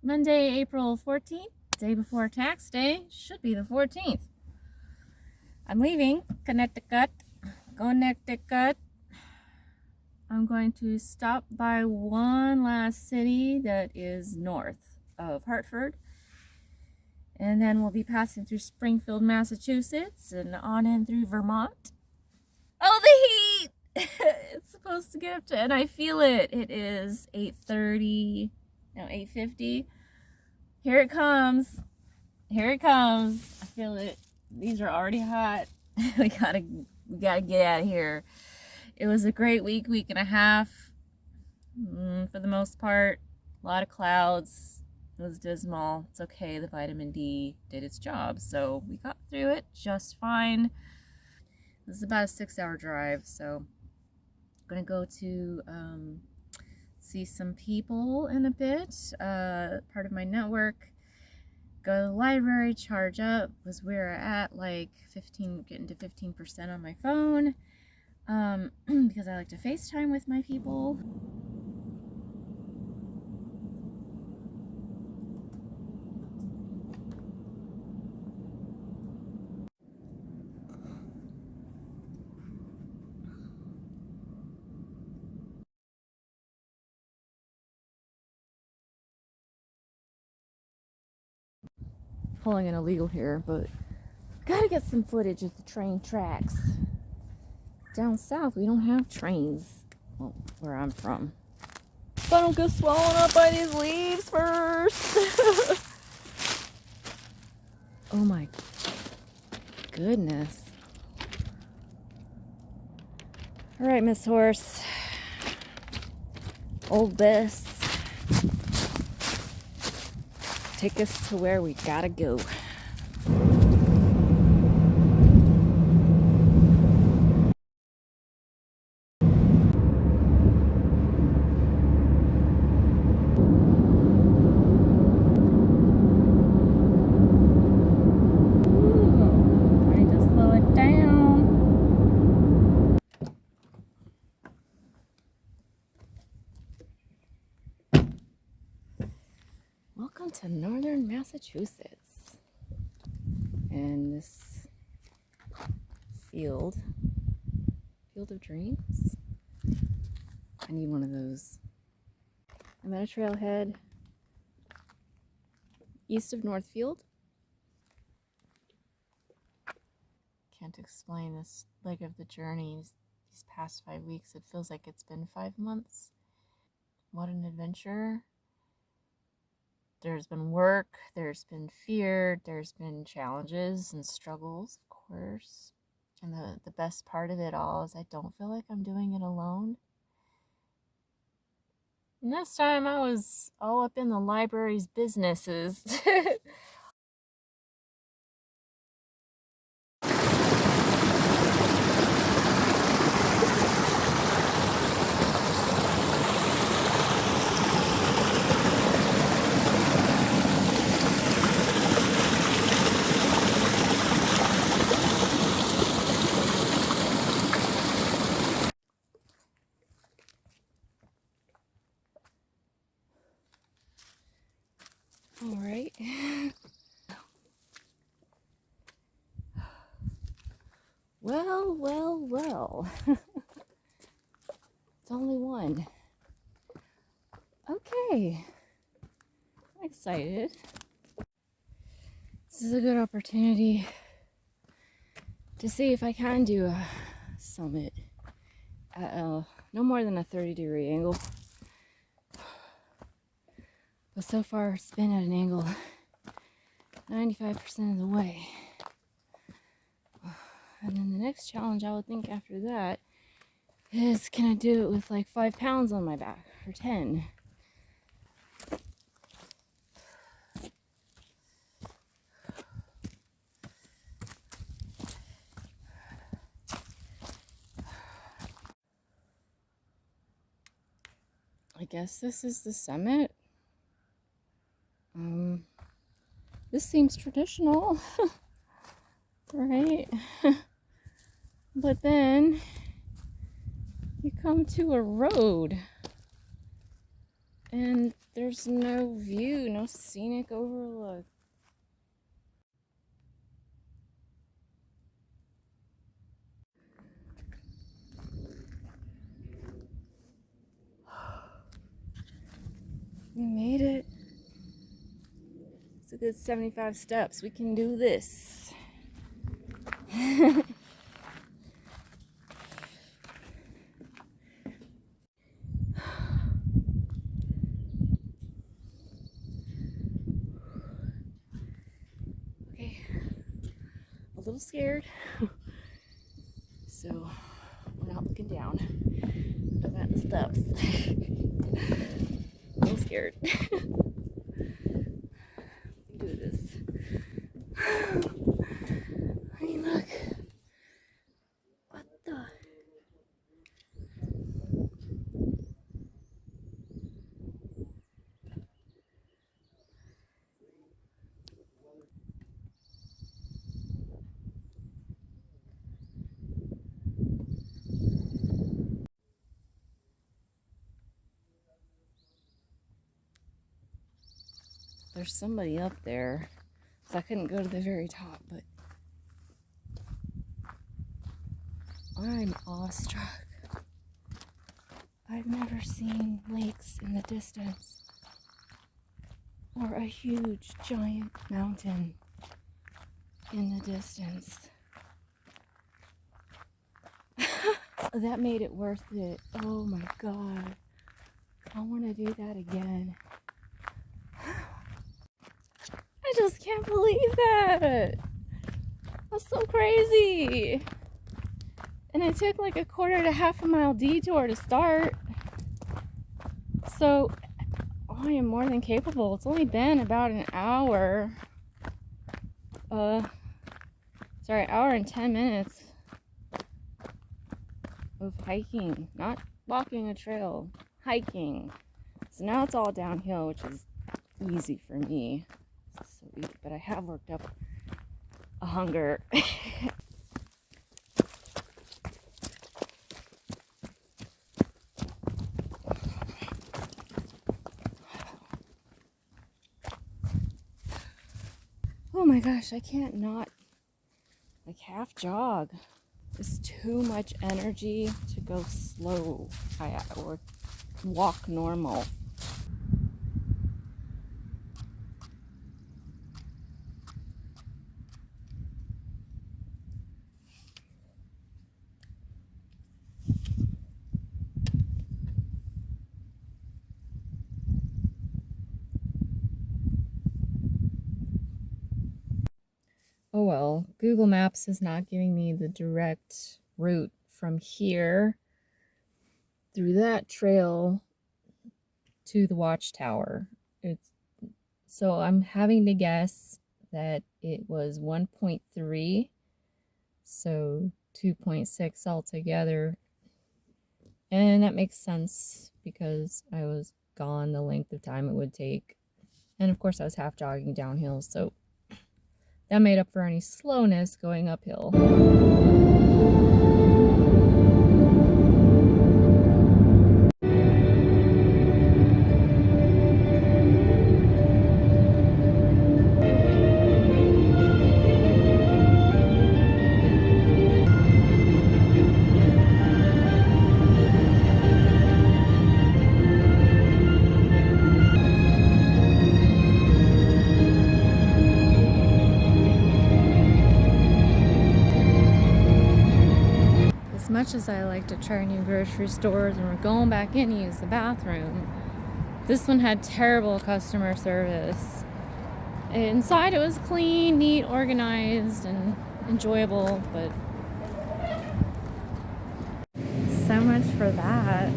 Monday, April 14th, day before tax day. Should be the 14th. I'm leaving Connecticut. Connecticut. I'm going to stop by one last city that is north of Hartford. And then we'll be passing through Springfield, Massachusetts, and on in through Vermont. Oh, the heat! It's supposed to get up to, and I feel it. It is 8:30, no, 8:50. Here it comes. Here it comes. I feel it. These are already hot. we gotta get out of here. It was a great week and a half. For the most part, a lot of clouds. It was dismal. It's okay. The vitamin D did its job, so we got through it just fine. This is about a 6-hour drive, so I'm gonna go to see some people in a bit. Part of my network. Go to the library, charge up. Was where at like 15, getting to 15% on my phone, because I like to FaceTime with my people. Pulling an illegal here, but gotta get some footage of the train tracks. Down south, we don't have trains. Well, where I'm from. If I don't get swallowed up by these leaves first. Oh my goodness. All right, Miss Horse. Old Bess. Take us to where we gotta go. Welcome to northern Massachusetts. And this field of dreams. I need one of those. I'm at a trailhead east of Northfield. Can't explain this leg of the journey. These past 5 weeks, it feels like it's been 5 months. What an adventure. There's been work, there's been fear, there's been challenges and struggles, of course. And the best part of it all is I don't feel like I'm doing it alone. And this time I was all up in the library's businesses. All right. Well. It's only one. Okay. I'm excited. This is a good opportunity to see if I can do a summit at no more than a 30-degree angle. But so far it's been at an angle 95% of the way. And then the next challenge I would think after that is, can I do it with like 5 pounds on my back, or 10? I guess this is the summit. This seems traditional, right? But then you come to a road, and there's no view, no scenic overlook. We made it. It's a good 75 steps. We can do this. Okay, a little scared. So we're not looking down. I'm at the steps. A little scared. Do this. I mean, look. What the? There's somebody up there, so I couldn't go to the very top, but I'm awestruck. I've never seen lakes in the distance, or a huge, giant mountain in the distance. That made it worth it. Oh my God. I want to do that again. I just can't believe that. That's so crazy. And it took like a quarter to half a mile detour to start. So I am more than capable. It's only been about an hour. Hour and 10 minutes of hiking. Not walking a trail, hiking. So now it's all downhill, which is easy for me. So easy, but I have worked up a hunger. Oh my gosh, I can't not like half jog. It's too much energy to go slow or walk normal. Oh well, Google Maps is not giving me the direct route from here through that trail to the watchtower. So I'm having to guess that it was 1.3, so 2.6 altogether. And that makes sense because I was gone the length of time it would take. And of course I was half jogging downhill, so that made up for any slowness going uphill. As much as I like to try new grocery stores and we're going back in to use the bathroom, this one had terrible customer service. Inside it was clean, neat, organized, and enjoyable, but so much for that.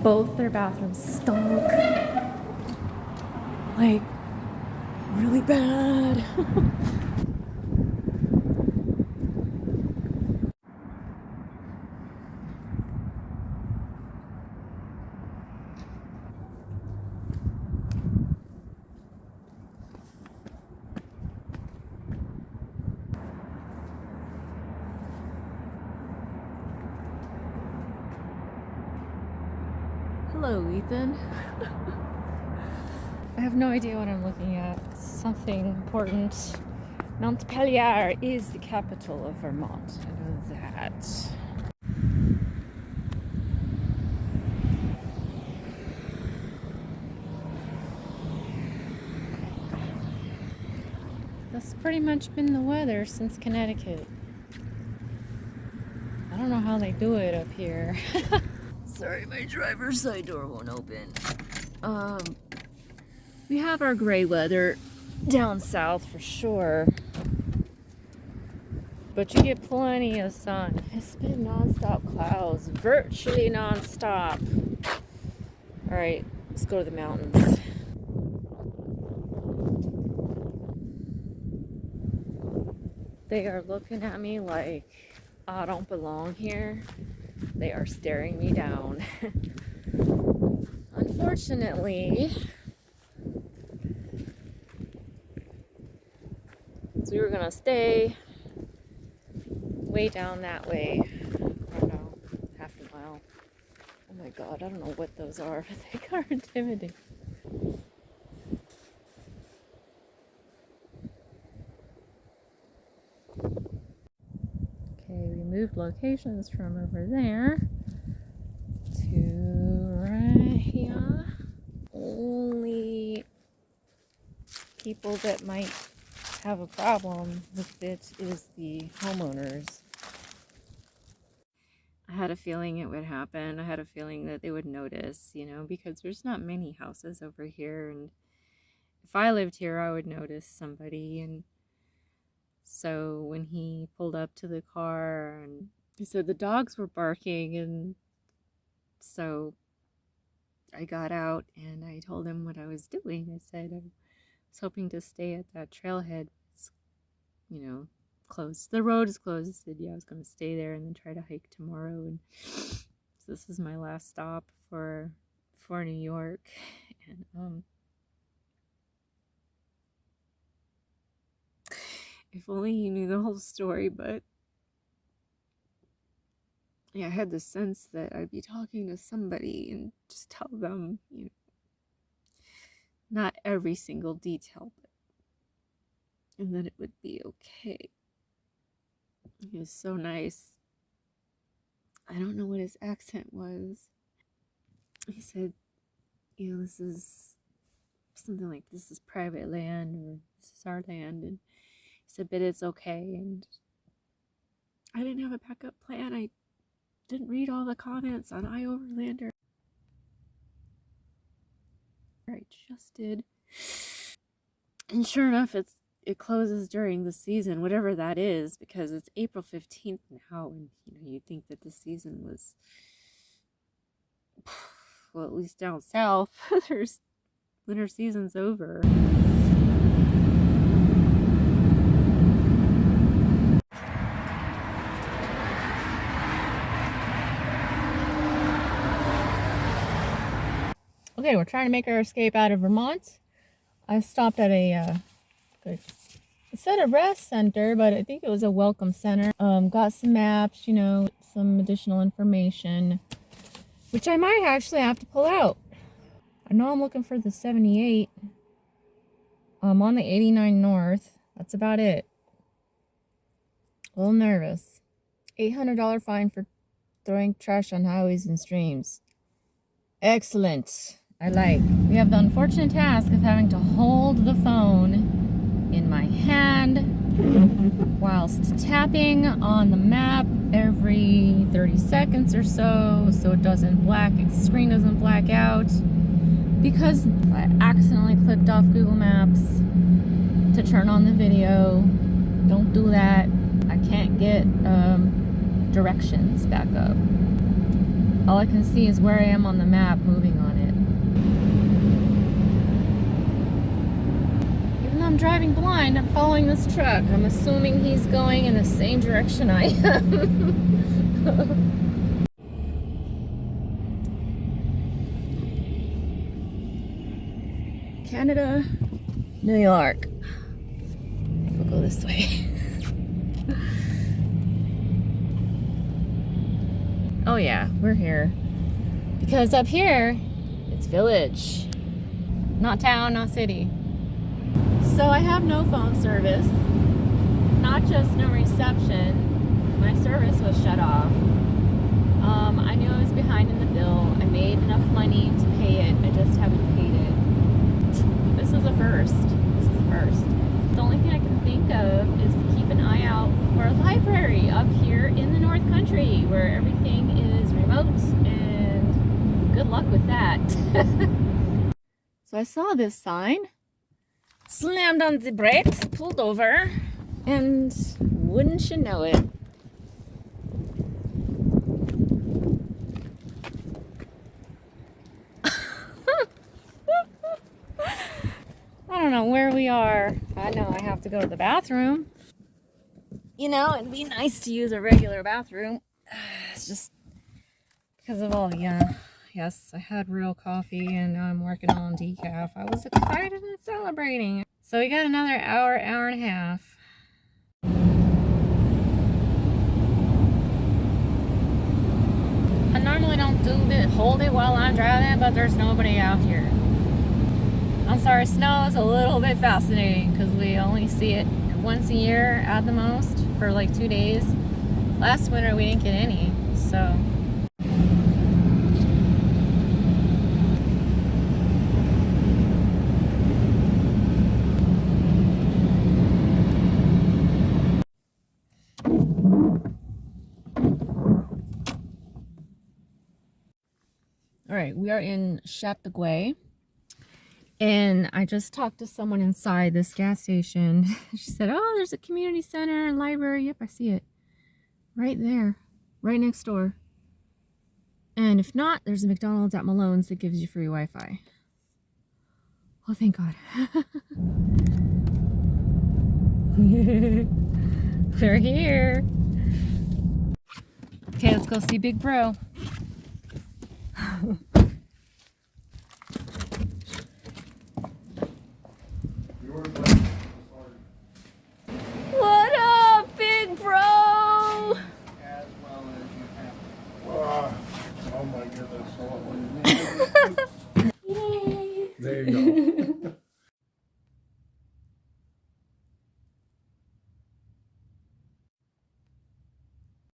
Both their bathrooms stunk. Like, really bad. Hello, Hello, Ethan. I have no idea what I'm looking at. Something important. Montpelier is the capital of Vermont. I know that. That's pretty much been the weather since Connecticut. I don't know how they do it up here. Sorry, my driver's side door won't open. We have our gray weather down south for sure. But you get plenty of sun. It's been non-stop clouds, virtually non-stop. All right, let's go to the mountains. They are looking at me like I don't belong here. They are staring me down. Unfortunately, so we were gonna stay way down that way. I don't know, half a mile. Oh my god, I don't know what those are, but they are intimidating. Okay, we moved locations from over there to right here. Only people that might have a problem with it is the homeowners. I had a feeling it would happen. I had a feeling that they would notice, you know, because there's not many houses over here, and if I lived here I would notice somebody. And so when he pulled up to the car, and he said the dogs were barking, and so I got out and I told him what I was doing. I said I was hoping to stay at that trailhead. It's, you know, closed. The road is closed. I said, yeah, I was going to stay there and then try to hike tomorrow. And so this is my last stop for New York. And if only he knew the whole story, but yeah, I had the sense that I'd be talking to somebody and just tell them, you know, not every single detail, but, and then it would be okay. He was so nice. I don't know what his accent was. He said, you know, this is something like, this is private land, or this is our land. And he said, but it's okay. And I didn't have a backup plan. I didn't read all the comments on iOverlander. I just did. And sure enough, it closes during the season, whatever that is, because it's April 15th now, and you know, you'd think that the season was, well, at least down south, there's winter season's over. Okay, we're trying to make our escape out of Vermont. I stopped at it said a rest center, but I think it was a welcome center. Got some maps, you know, some additional information, which I might actually have to pull out. I know I'm looking for the 78. I'm on the 89 North. That's about it. A little nervous. $800 fine for throwing trash on highways and streams. Excellent. I like. We have the unfortunate task of having to hold the phone in my hand whilst tapping on the map every 30 seconds or so its screen doesn't black out, because I accidentally clicked off Google Maps to turn on the video. Don't do that. I can't get directions back up. All I can see is where I am on the map moving on it. Even though I'm driving blind, I'm following this truck. I'm assuming he's going in the same direction I am. Canada, New York. We'll go this way. Oh yeah, we're here. Because up here, It's village. Not town, not city. So I have no phone service. Not just no reception. My service was shut off. I knew I was behind in the bill. I made enough money to pay it. I just haven't paid it. This is a first. This is a first. The only thing I can think of is to keep an eye out for a library up here in the North Country where everything is remote, and good luck with that. So I saw this sign, slammed on the brakes, pulled over, and wouldn't you know it, I don't know where we are. I know I have to go to the bathroom. You know, it'd be nice to use a regular bathroom. It's just because of all the, yes, I had real coffee and now I'm working on decaf. I was excited and celebrating. So we got another hour and a half. I normally don't hold it while I'm driving, but there's nobody out here. I'm sorry, snow is a little bit fascinating because we only see it once a year at the most for like 2 days. Last winter we didn't get any, so. All right, we are in Chateauguay. And I just talked to someone inside this gas station. She said, oh, there's a community center and library. Yep, I see it. Right there. Right next door. And if not, there's a McDonald's at Malone's that gives you free Wi-Fi. Oh, thank God. We're here. Okay, let's go see Big Bro.